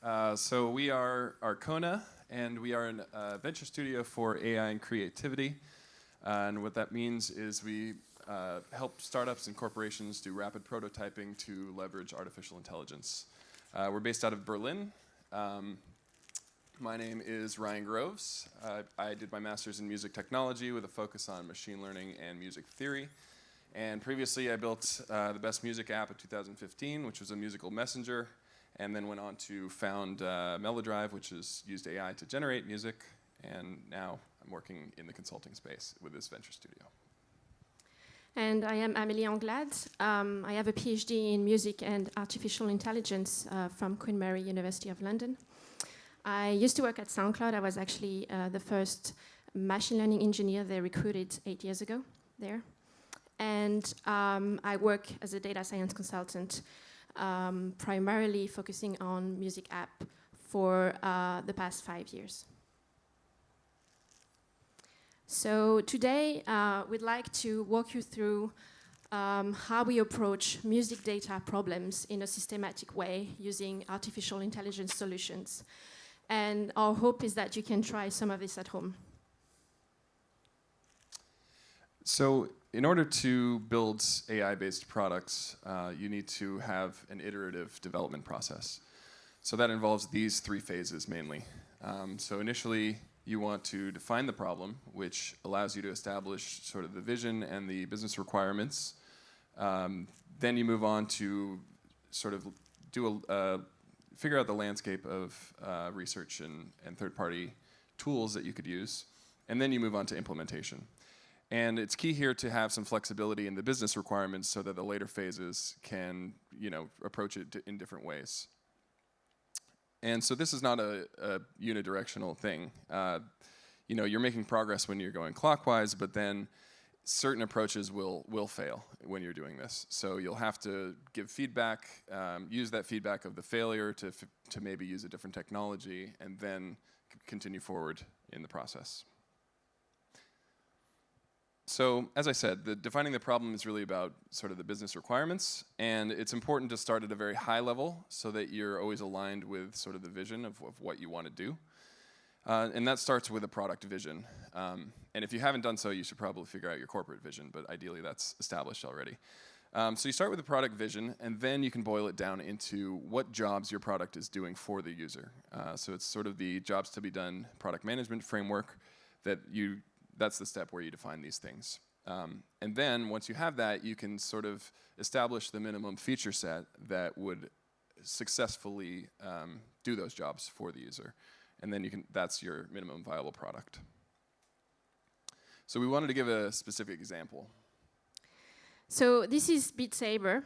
So we are Arcona, and we are a venture studio for AI and creativity. And what that means is we help startups and corporations do rapid prototyping to leverage artificial intelligence. We're based out of Berlin. My name is Ryan Groves. I did my master's in music technology with a focus on machine learning and music theory. And previously I built the Best Music app in 2015, which was a musical messenger, and then went on to found Melodrive, which has used AI to generate music. And now I'm working in the consulting space with this venture studio. And I am Amélie Anglade. I have a PhD in music and artificial intelligence from Queen Mary University of London. I used to work at SoundCloud. I was actually the first machine learning engineer they recruited 8 years ago there. And I work as a data science consultant, primarily focusing on music app for the past 5 years. So today, we'd like to walk you through how we approach music data problems in a systematic way using artificial intelligence solutions. And our hope is that you can try some of this at home. So in order to build AI-based products, you need to have an iterative development process. So that involves these 3 phases mainly. So initially, you want to define the problem, which allows you to establish sort of the vision and the business requirements. Then you move on to sort of do figure out the landscape of research and third-party tools that you could use. And then you move on to implementation. And it's key here to have some flexibility in the business requirements so that the later phases can, approach it in different ways. And so this is not a unidirectional thing. You're making progress when you're going clockwise, but then certain approaches will fail when you're doing this. So you'll have to give feedback, use that feedback of the failure to maybe use a different technology, and then continue forward in the process. So, as I said, defining the problem is really about sort of the business requirements, and it's important to start at a very high level so that you're always aligned with sort of the vision of what you want to do. And that starts with a product vision. And if you haven't done so, you should probably figure out your corporate vision, but ideally that's established already. So you start with the product vision, and then you can boil it down into what jobs your product is doing for the user. So it's sort of the jobs to be done product management framework that's the step where you define these things. And then once you have that, you can sort of establish the minimum feature set that would successfully do those jobs for the user. And then that's your minimum viable product. So we wanted to give a specific example. So this is Beat Saber.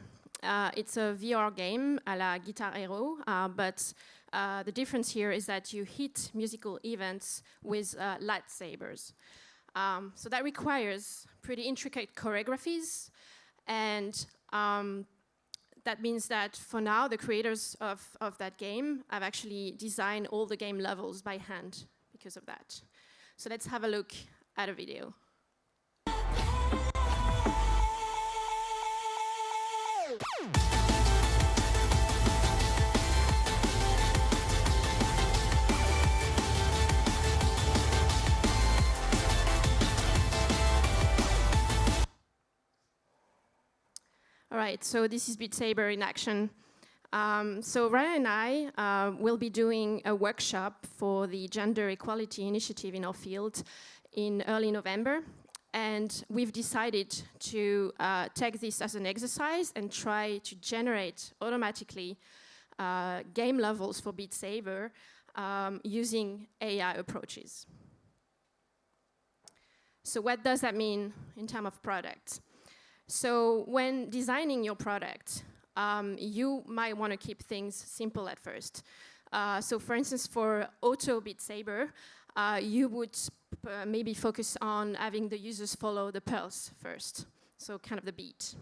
It's a VR game a la Guitar Hero, but the difference here is that you hit musical events with lightsabers. So that requires pretty intricate choreographies, and that means that for now, the creators of that game have actually designed all the game levels by hand because of that. So let's have a look at a video. All right, so this is Beat Saber in action. So Ryan and I will be doing a workshop for the Gender Equality Initiative in our field in early November. And we've decided to take this as an exercise and try to generate automatically game levels for Beat Saber using AI approaches. So what does that mean in terms of product? So when designing your product, you might want to keep things simple at first. So for instance, for Auto Beat Saber, you would maybe focus on having the users follow the pulse first, so kind of the beat.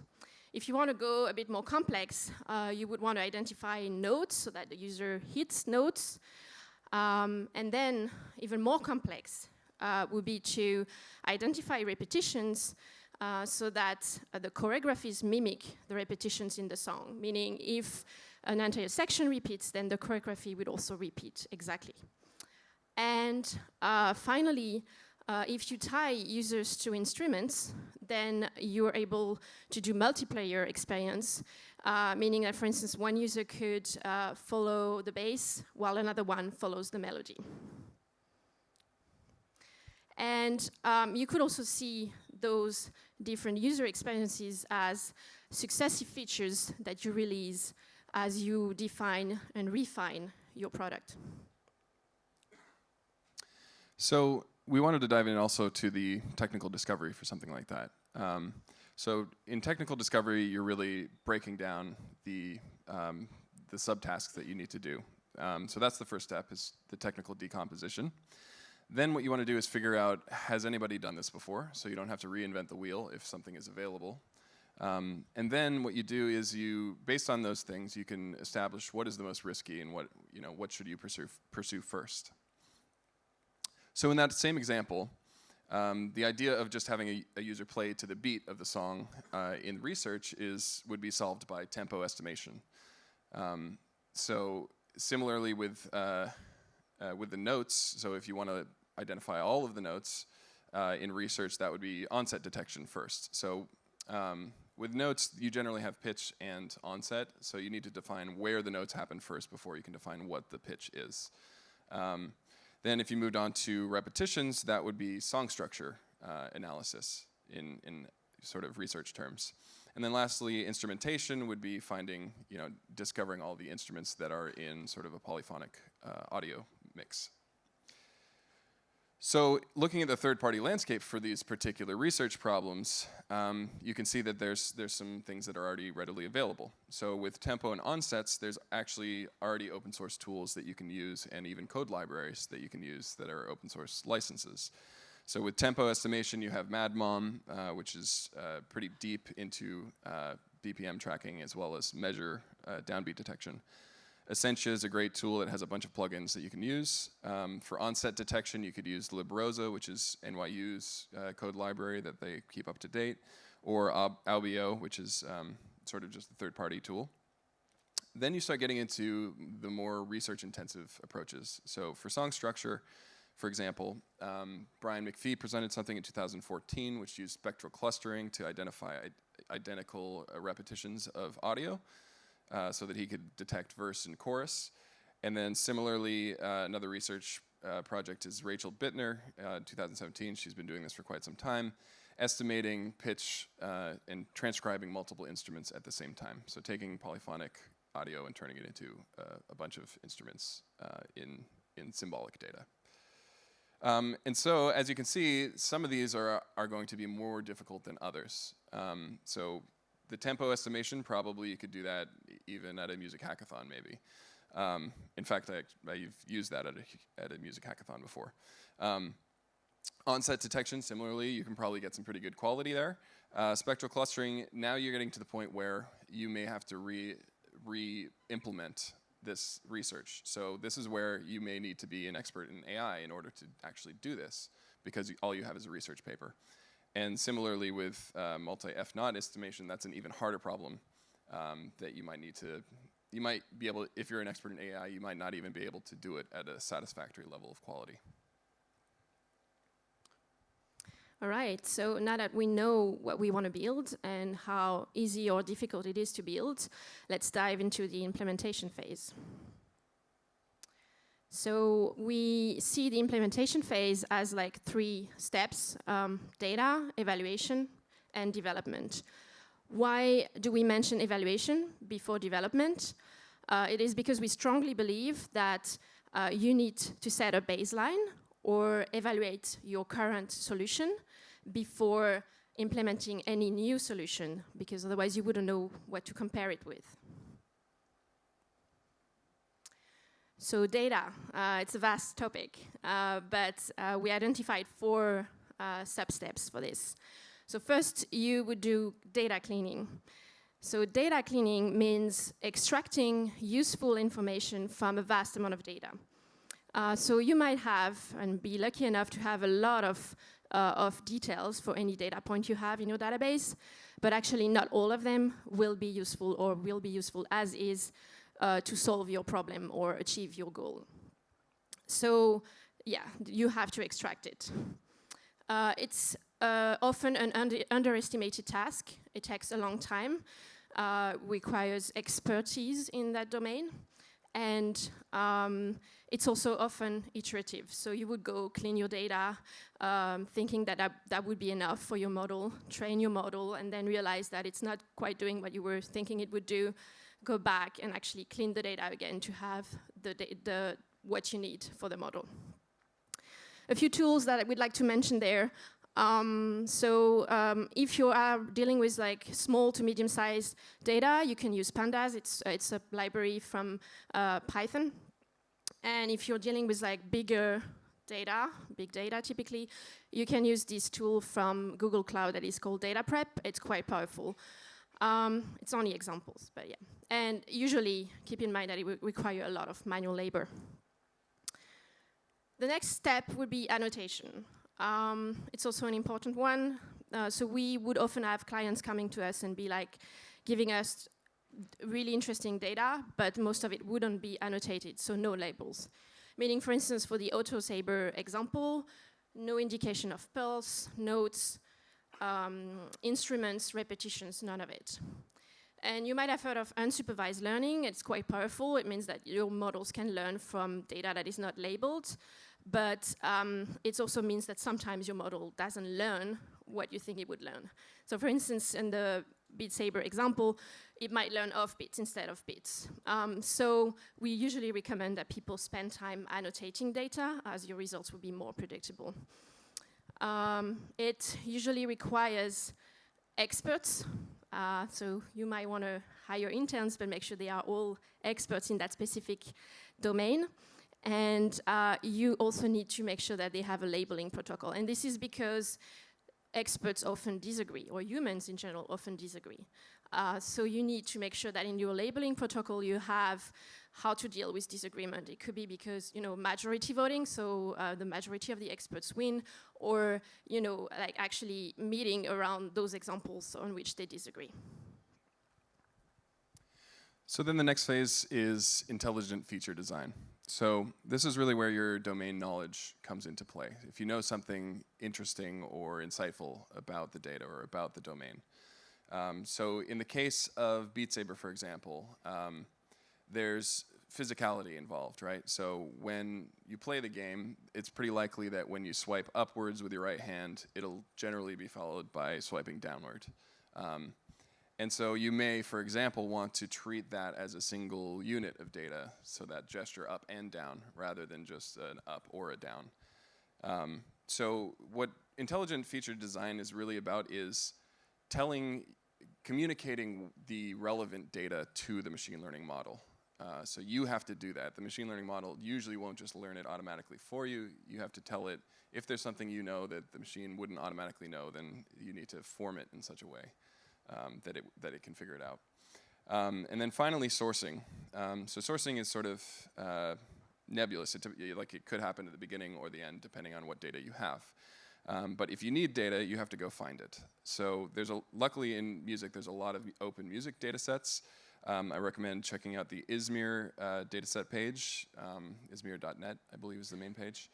If you want to go a bit more complex, you would want to identify notes so that the user hits notes. And then even more complex would be to identify repetitions so that the choreographies mimic the repetitions in the song. Meaning if an entire section repeats, then the choreography would also repeat exactly. And finally, if you tie users to instruments, then you're able to do multiplayer experience, meaning that, for instance, one user could follow the bass while another one follows the melody. And you could also see those different user experiences as successive features that you release as you define and refine your product. So we wanted to dive in also to the technical discovery for something like that. So in technical discovery, you're really breaking down the subtasks that you need to do. So that's the first step, is the technical decomposition. Then what you want to do is figure out, has anybody done this before? So you don't have to reinvent the wheel if something is available. And then what you do is based on those things, you can establish what is the most risky and what should you pursue first. So in that same example, the idea of just having a user play to the beat of the song in research would be solved by tempo estimation. So similarly with the notes, so if you want to identify all of the notes in research, that would be onset detection first. So with notes, you generally have pitch and onset, so you need to define where the notes happen first before you can define what the pitch is. Then if you moved on to repetitions, that would be song structure analysis in sort of research terms. And then lastly, instrumentation would be discovering all the instruments that are in sort of a polyphonic audio mix. So looking at the third-party landscape for these particular research problems, you can see that there's some things that are already readily available. So with tempo and onsets, there's actually already open source tools that you can use, and even code libraries that you can use that are open source licenses. So with tempo estimation, you have MadMom, which is pretty deep into BPM tracking as well as measure downbeat detection. Essentia is a great tool that has a bunch of plugins that you can use. For onset detection, you could use Librosa, which is NYU's code library that they keep up to date, or Albio, which is sort of just a third-party tool. Then you start getting into the more research-intensive approaches. So for song structure, for example, Brian McPhee presented something in 2014 which used spectral clustering to identify identical repetitions of audio. So that he could detect verse and chorus. And then similarly, another research project is Rachel Bittner, 2017. She's been doing this for quite some time, estimating pitch and transcribing multiple instruments at the same time. So taking polyphonic audio and turning it into a bunch of instruments in symbolic data. And so, as you can see, some of these are going to be more difficult than others. So the tempo estimation, probably you could do that even at a music hackathon, maybe. In fact, I've used that at a music hackathon before. Onset detection, similarly, you can probably get some pretty good quality there. Spectral clustering, now you're getting to the point where you may have to re-implement this research. So this is where you may need to be an expert in AI in order to actually do this, because all you have is a research paper. And similarly with multi-F0 estimation, that's an even harder problem that you might be able, if you're an expert in AI, you might not even be able to do it at a satisfactory level of quality. All right, so now that we know what we want to build and how easy or difficult it is to build, let's dive into the implementation phase. So we see the implementation phase as like 3 steps: data, evaluation, and development. Why do we mention evaluation before development? It is because we strongly believe that you need to set a baseline or evaluate your current solution before implementing any new solution, because otherwise you wouldn't know what to compare it with. So data, it's a vast topic, but we identified 4 sub-steps for this. So first, you would do data cleaning. So data cleaning means extracting useful information from a vast amount of data. So you might have, and be lucky enough to have a lot of details for any data point you have in your database, but actually not all of them will be useful or will be useful as is to solve your problem or achieve your goal. So yeah, you have to extract it. It's often an underestimated task. It takes a long time, requires expertise in that domain, and it's also often iterative. So you would go clean your data, thinking that would be enough for your model, train your model, and then realize that it's not quite doing what you were thinking it would do, go back and actually clean the data again to have what you need for the model. A few tools that I would like to mention there. If you are dealing with like small to medium-sized data, you can use Pandas. It's a library from Python. And if you're dealing with like bigger data, big data typically, you can use this tool from Google Cloud that is called Data Prep. It's quite powerful. It's only examples, but yeah. And usually, keep in mind that it will require a lot of manual labor. The next step would be annotation. It's also an important one. So we would often have clients coming to us and be like, giving us really interesting data, but most of it wouldn't be annotated, so no labels. Meaning, for instance, for the Auto Saber example, no indication of pulse, notes, instruments, repetitions, none of it. And you might have heard of unsupervised learning. It's quite powerful. It means that your models can learn from data that is not labeled, but it also means that sometimes your model doesn't learn what you think it would learn. So for instance, in the Beat Saber example, it might learn off beats instead of beats. So we usually recommend that people spend time annotating data, as your results will be more predictable. It usually requires experts. So you might want to hire interns, but make sure they are all experts in that specific domain. And you also need to make sure that they have a labeling protocol. And this is because experts often disagree, or humans in general often disagree. So you need to make sure that in your labeling protocol you have how to deal with disagreement. It could be because, majority voting, so the majority of the experts win, or, like actually meeting around those examples on which they disagree. So then the next phase is intelligent feature design. So this is really where your domain knowledge comes into play. If you know something interesting or insightful about the data or about the domain. So in the case of Beat Saber, for example, there's physicality involved, right? So when you play the game, it's pretty likely that when you swipe upwards with your right hand, it'll generally be followed by swiping downward. And so you may, for example, want to treat that as a single unit of data, so that gesture up and down, rather than just an up or a down. So what intelligent feature design is really about is communicating the relevant data to the machine learning model. So you have to do that. The machine learning model usually won't just learn it automatically for you. You have to tell it, if there's something you know that the machine wouldn't automatically know, then you need to form it in such a way that it can figure it out. And then finally, sourcing. So sourcing is sort of nebulous. It could happen at the beginning or the end, depending on what data you have. But if you need data, you have to go find it. So luckily in music, there's a lot of open music data sets. I recommend checking out the Izmir dataset page. Izmir.net, I believe, is the main page.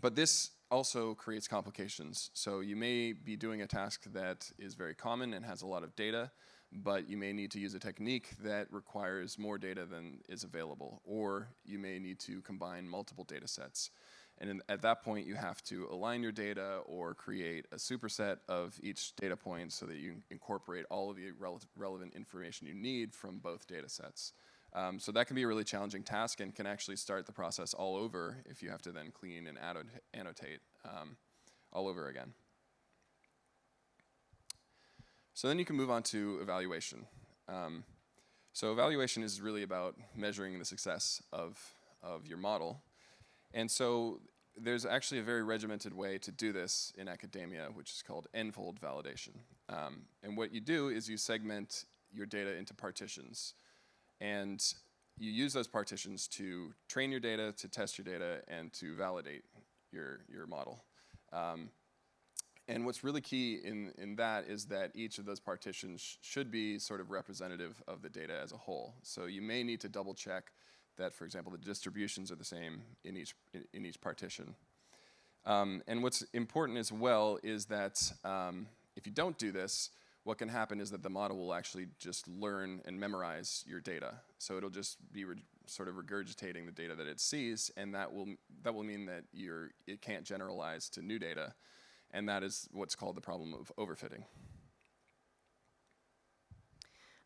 But this also creates complications. So you may be doing a task that is very common and has a lot of data, but you may need to use a technique that requires more data than is available, or you may need to combine multiple data sets. And at that point, you have to align your data or create a superset of each data point so that you incorporate all of the relevant information you need from both data sets. So that can be a really challenging task and can actually start the process all over if you have to then clean and annotate all over again. So then you can move on to evaluation. So evaluation is really about measuring the success of your model. And so there's actually a very regimented way to do this in academia, which is called n-fold validation. And what you do is you segment your data into partitions. And you use those partitions to train your data, to test your data, and to validate your model. And what's really key in that is that each of those partitions should be sort of representative of the data as a whole. So you may need to double check that, for example, the distributions are the same in each partition. And what's important as well is that if you don't do this, what can happen is that the model will actually just learn and memorize your data. So it'll just be sort of regurgitating the data that it sees, and that will mean that it can't generalize to new data. And that is what's called the problem of overfitting.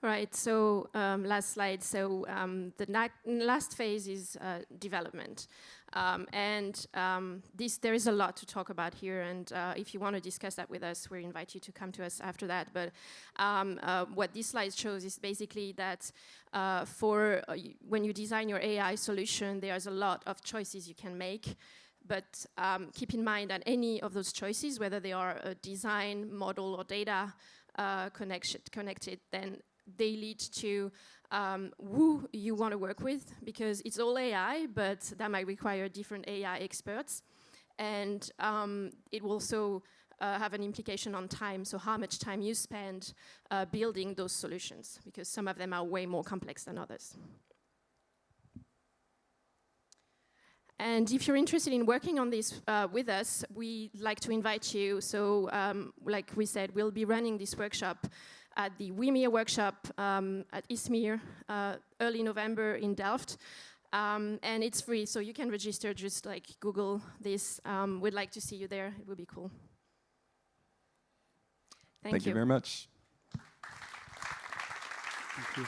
Right, so last slide. So the last phase is development. There is a lot to talk about here, and if you want to discuss that with us, we invite you to come to us after that. But what this slide shows is basically that when you design your AI solution, there's a lot of choices you can make. But keep in mind that any of those choices, whether they are a design, model, or data connected, then they lead to who you want to work with, because it's all AI, but that might require different AI experts. And it will also have an implication on time, so how much time you spend building those solutions, because some of them are way more complex than others. And if you're interested in working on this with us, we'd like to invite you. So like we said, we'll be running this workshop at the WME workshop at ISMIR early November in Delft. And it's free, so you can register, just like Google this. We'd like to see you there. It would be cool. Thank you very much. Thank you.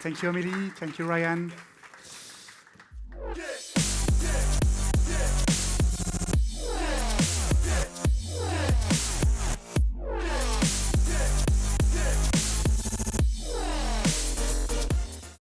Thank you, Amélie. Thank you, Ryan.